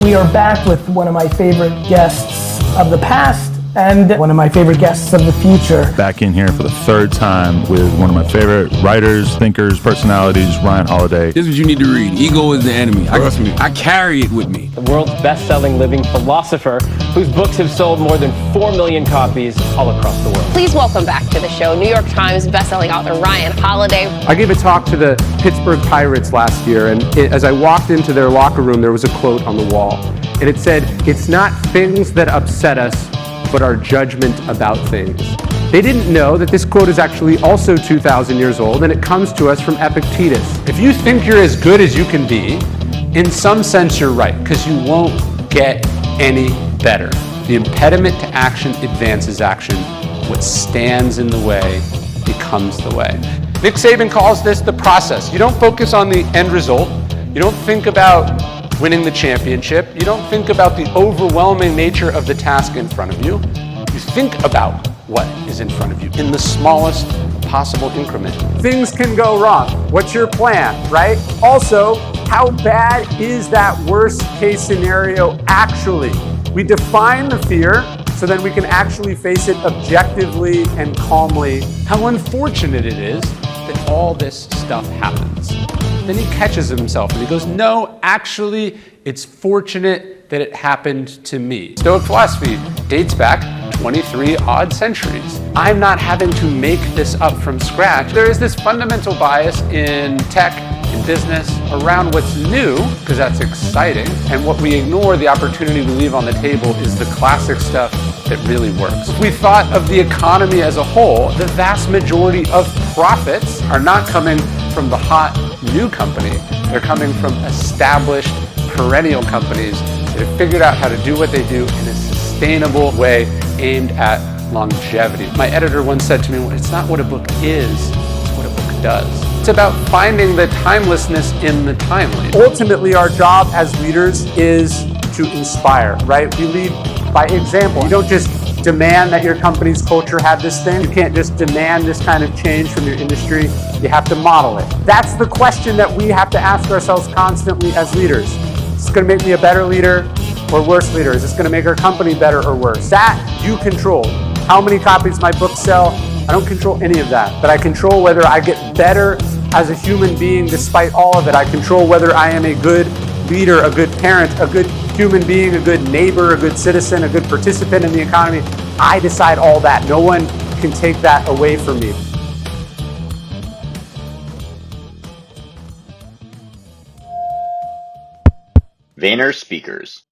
We are back with one of my favorite guests of the past and one of my favorite guests of the future. Back in here for the third time with one of my favorite writers, thinkers, personalities, Ryan Holiday. This is what you need to read. Ego is the enemy. I carry it with me. The world's best-selling living philosopher whose books have sold more than 4 million copies all across the world. Please welcome back to the show New York Times bestselling author Ryan Holiday. I gave a talk to the Pittsburgh Pirates last year, and as I walked into their locker room, there was a quote on the wall. And it said, "It's not things that upset us, but our judgment about things." They didn't know that this quote is actually also 2,000 years old, and it comes to us from Epictetus. If you think you're as good as you can be, in some sense you're right, because you won't get any better. The impediment to action advances action. What stands in the way becomes the way. Nick Saban calls this the process. You don't focus on the end result. You don't think about winning the championship. You don't think about the overwhelming nature of the task in front of you. You think about what is in front of you in the smallest possible increment. Things can go wrong. What's your plan, right? Also, how bad is that worst case scenario actually? We define the fear so then we can actually face it objectively and calmly. How unfortunate it is that all this stuff happens. Then he catches himself and he goes, no, actually, it's fortunate that it happened to me. Stoic philosophy dates back 23 odd centuries. I'm not having to make this up from scratch. There is this fundamental bias in tech, in business, around what's new, because that's exciting. And what we ignore, the opportunity we leave on the table, is the classic stuff that really works. If we thought of the economy as a whole, the vast majority of profits are not coming from the hot new company. They're coming from established perennial companies that have figured out how to do what they do in a sustainable way aimed at longevity. My editor once said to me, well, it's not what a book is, it's what a book does. It's about finding the timelessness in the timely. Ultimately, our job as leaders is to inspire, right? We lead by example. You don't just demand that your company's culture have this thing. You can't just demand this kind of change from your industry. You have to model it. That's the question that we have to ask ourselves constantly as leaders. Is this going to make me a better leader or worse leader? Is this going to make our company better or worse? That you control. How many copies my books sell? I don't control any of that, but I control whether I get better as a human being despite all of it. I control whether I am a good leader, a good parent, a good human being, a good neighbor, a good citizen, a good participant in the economy. I decide all that. No one can take that away from me. VaynerSpeakers.